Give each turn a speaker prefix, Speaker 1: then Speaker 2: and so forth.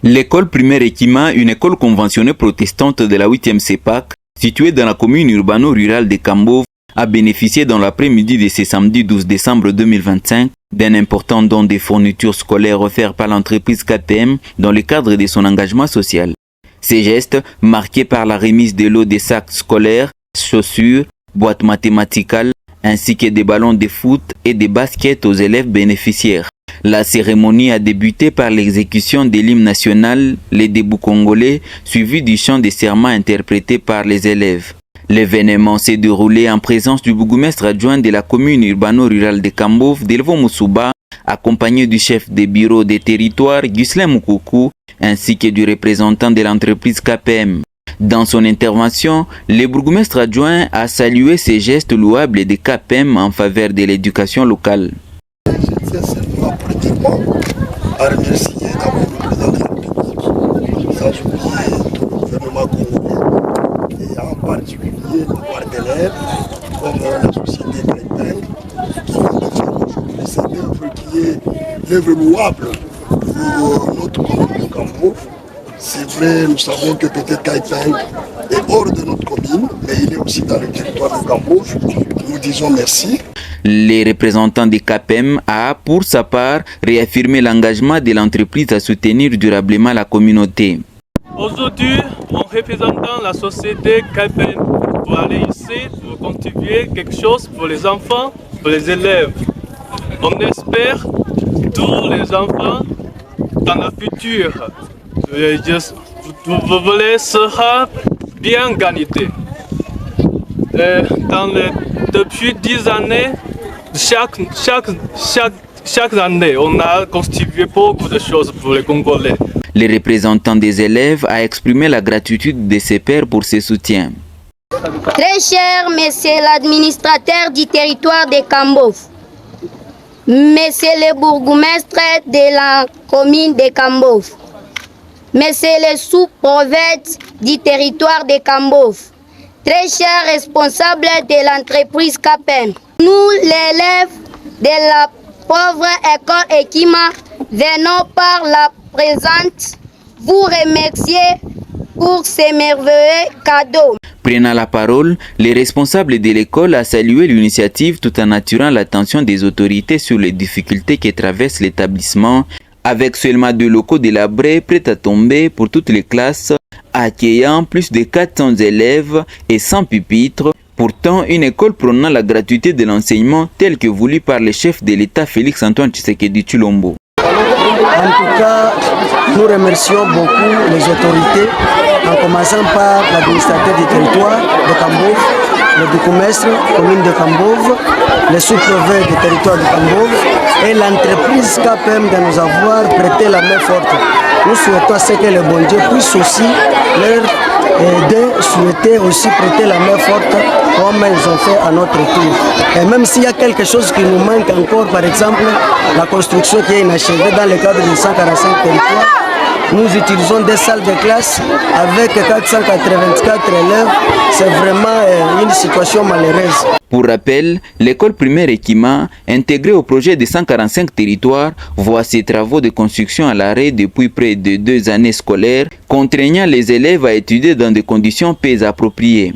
Speaker 1: L'école primaire Ekima, une école conventionnée protestante de la 8e CEPAC, située dans la commune urbano-rurale de Kambove, a bénéficié dans l'après-midi de ce samedi 12 décembre 2025 d'un important don de fournitures scolaires offert par l'entreprise KPM dans le cadre de son engagement social. Ces gestes, marqués par la remise de lots de sacs scolaires, chaussures, boîtes mathématicales, ainsi que des ballons de foot et des baskets aux élèves bénéficiaires. La cérémonie a débuté par l'exécution de l'hymne national, les debout congolais, suivi du chant de serment interprété par les élèves. L'événement s'est déroulé en présence du bourgmestre adjoint de la commune urbano-rurale de Kambove, Delvo Moussouba, accompagné du chef des bureaux des territoires, Ghislain Moukoukou, ainsi que du représentant de l'entreprise KPM. Dans son intervention, le bourgmestre adjoint a salué ces gestes louables de KPM en faveur de l'éducation locale.
Speaker 2: Je tiens seulement premièrement à remercier d'abord le président de la République, sans oublier tout le gouvernement congolais, et en particulier le pouvoir d'élèves, comme la société Breitbang, qui vient de faire aujourd'hui cette œuvre qui est l'œuvre louable pour notre commune de Kambove. C'est vrai, nous savons que peut-être Breitbang est hors de notre commune, mais il est aussi dans le territoire de Kambove. Nous disons merci.
Speaker 1: Les représentants de KPM a, pour sa part, réaffirmé l'engagement de l'entreprise à soutenir durablement la communauté.
Speaker 3: Aujourd'hui, en représentant la société KPM, pour aller ici, pour contribuer quelque chose pour les enfants, pour les élèves. On espère tous les enfants dans la future. Vous voulez sera bien gagné. Depuis 10 années, chaque année, on a constitué beaucoup de choses pour les Congolais.
Speaker 1: Les représentants des élèves a exprimé la gratitude de ses pairs pour ce soutien.
Speaker 4: Très cher monsieur l'administrateur du territoire de Kambove, monsieur le bourgmestre de la commune de Kambove, monsieur le sous-prophète du territoire de Kambove, très cher responsable de l'entreprise KPM. Nous, l'élève de la pauvre école Ekima, venons par la présente vous remercier pour ces merveilleux cadeaux.
Speaker 1: Prenant la parole, les responsables de l'école a salué l'initiative tout en attirant l'attention des autorités sur les difficultés que traverse l'établissement, avec seulement 2 locaux délabrés prêts à tomber pour toutes les classes, accueillant plus de 400 élèves et 100 pupitres. Pourtant, une école prônant la gratuité de l'enseignement telle que voulue par le chef de l'État Félix-Antoine Tshisekedi Tshilombo.
Speaker 5: En tout cas, nous remercions beaucoup les autorités, en commençant par l'administrateur du territoire de Kambove, le bourgmestre commune de Kambove, le sous-préfet du territoire de Kambove et l'entreprise KPM de nous avoir prêté la main forte. Nous souhaitons que le bon Dieu puisse aussi leur aider, souhaiter aussi prêter la main forte comme ils ont fait à notre tour. Et même s'il y a quelque chose qui nous manque encore, par exemple la construction qui est inachevée dans le cadre de 145 territoires, nous utilisons des salles de classe avec 484 élèves. C'est vraiment une situation malheureuse.
Speaker 1: Pour rappel, l'école primaire Ekima, intégrée au projet de 145 territoires, voit ses travaux de construction à l'arrêt depuis près de 2 années scolaires, contraignant les élèves à étudier dans des conditions peu appropriées.